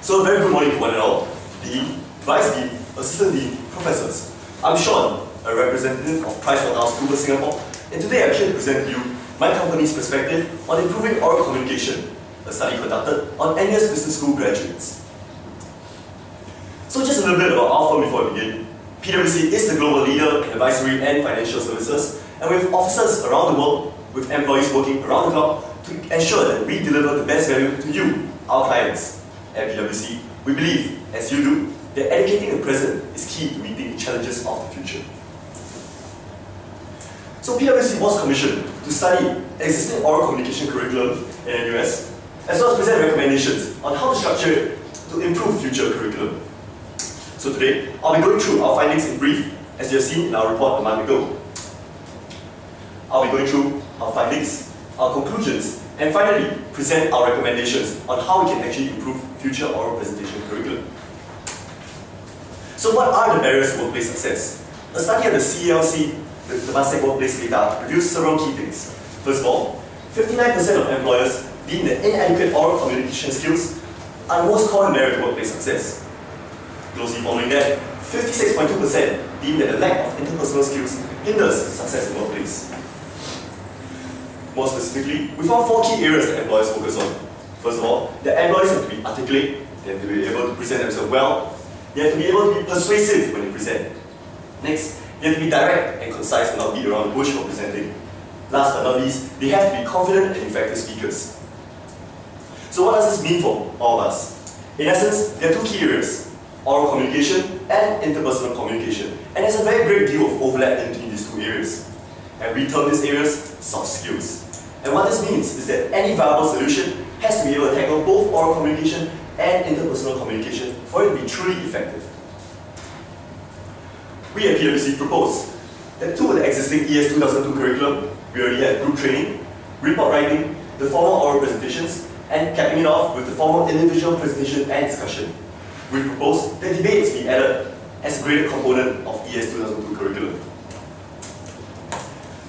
So a very good morning to one and all, Dean, Vice Dean, Assistant Dean, Professors. I'm Sean, a representative of PricewaterhouseCoopers Singapore, and today I'm here to present to you my company's perspective on improving oral communication, a study conducted on NUS Business School graduates. So just a little bit about our firm before we begin. PwC is the global leader in advisory and financial services, and we have offices around the world with employees working around the clock to ensure that we deliver the best value to you, our clients. At PwC, we believe, as you do, that educating the present is key to meeting the challenges of the future. So PwC was commissioned to study existing oral communication curriculum in NUS, as well as present recommendations on how to structure it to improve future curriculum. So today, I'll be going through our findings in brief, as you have seen in our report a month ago. I'll be going through our findings, our conclusions, and finally, present our recommendations on how we can actually improve future oral presentation curriculum. So what are the barriers to workplace success? A study of the CELC, the Temasek Workplace Data, reveals several key things. First of all, 59% of employers deem that inadequate oral communication skills are the most common barrier to workplace success. Closely following that, 56.2% deem that the lack of interpersonal skills hinders success in the workplace. More specifically, we found 4 key areas that employers focus on. First of all, the employees have to be articulate, they have to be able to present themselves well, they have to be able to be persuasive when they present. Next, they have to be direct and concise and not beat around the bush while presenting. Last but not least, they have to be confident and effective speakers. So what does this mean for all of us? In essence, there are 2 key areas, oral communication and interpersonal communication. And there's a very great deal of overlap in between these 2 areas. And we term these areas soft skills. And what this means is that any viable solution has to be able to tackle both oral communication and interpersonal communication for it to be truly effective. We at PwC propose that 2 of the existing ES 2002 curriculum, we already have group training, report writing, the formal oral presentations, and capping it off with the formal individual presentation and discussion. We propose that debates be added as a graded component of ES 2002 curriculum.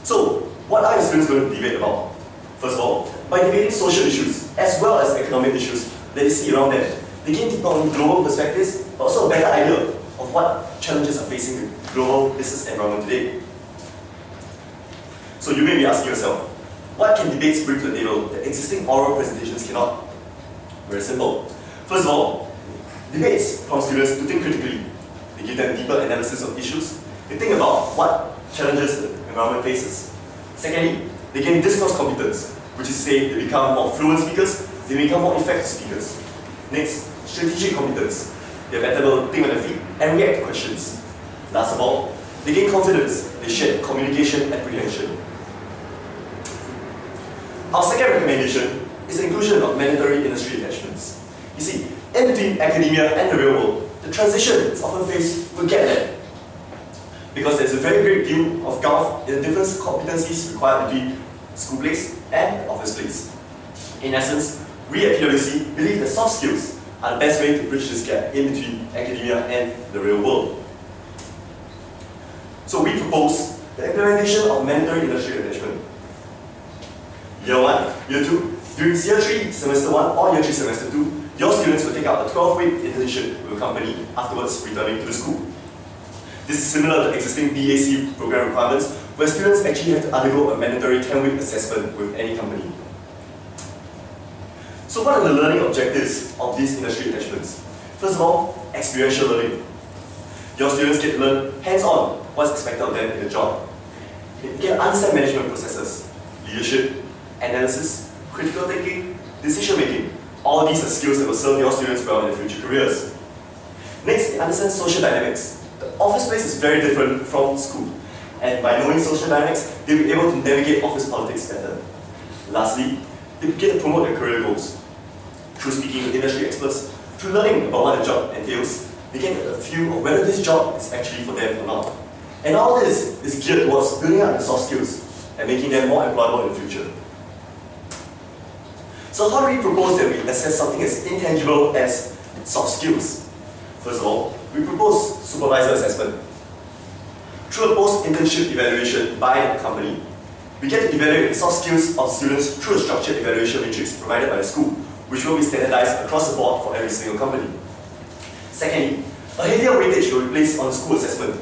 So, what are your students going to debate about? First of all, by debating social issues as well as economic issues that they see around them, they gain not only global perspectives, but also a better idea of what challenges are facing the global business environment today. So you may be asking yourself, what can debates bring to the table that existing oral presentations cannot? Very simple. First of all, debates prompt students to think critically. They give them deeper analysis of issues. They think about what challenges the environment faces. Secondly, they gain discourse competence, which is to say they become more fluent speakers, they become more effective speakers. Next, strategic competence. They're better able to think on their feet and react to questions. Last of all, they gain confidence, they share communication apprehension. Our second recommendation is the inclusion of mandatory industry attachments. You see, in between academia and the real world, the transition is often faced with get there. Because there's a very great deal of gulf in the different competencies required between school place and office place. In essence, we at PwC believe that soft skills are the best way to bridge this gap in between academia and the real world. So we propose the implementation of mandatory industry attachment. Year 1, Year 2, during Year 3, Semester 1 or Year 3, Semester 2, your students will take out a 12-week internship with a company afterwards returning to the school. This is similar to existing BAC program requirements, where students actually have to undergo a mandatory 10-week assessment with any company. So what are the learning objectives of these industry attachments? First of all, experiential learning. Your students get to learn hands-on what's expected of them in the job. They get to understand management processes, leadership, analysis, critical thinking, decision-making. All these are skills that will serve your students well in their future careers. Next, they understand social dynamics. The office place is very different from school, and by knowing social dynamics, they'll be able to navigate office politics better. Lastly, they begin to promote their career goals. Through speaking with industry experts, through learning about what the job entails, they get a feel of whether this job is actually for them or not. And all this is geared towards building up their soft skills and making them more employable in the future. So how do we propose that we assess something as intangible as soft skills? First of all, we propose supervisor assessment. Through a post-internship evaluation by the company, we get to evaluate the soft skills of students through a structured evaluation matrix provided by the school, which will be standardized across the board for every single company. Secondly, a heavier weightage will be placed on school assessment.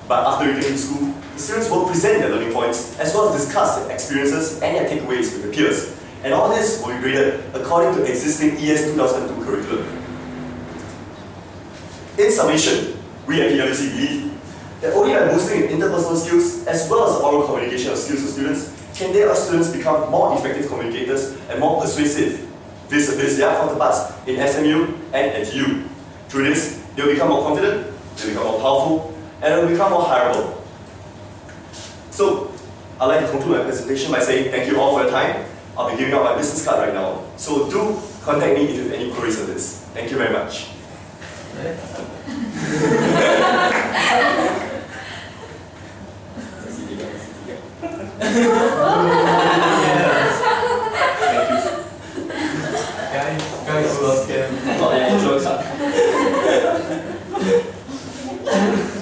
But after returning to school, the students will present their learning points as well as discuss their experiences and their takeaways with their peers. And all this will be graded according to existing ES 2002 curriculum. In summation, we at PwC believe that only by boosting interpersonal skills as well as oral communication skills of students can our students become more effective communicators and more persuasive vis-a-vis their counterparts in SMU and NTU. Through this, they will become more confident, they will become more powerful, and they will become more hireable. So, I'd like to conclude my presentation by saying thank you all for your time. I'll be giving out my business card right now. So do contact me if you have any queries on this. Thank you very much. Guys, welcome.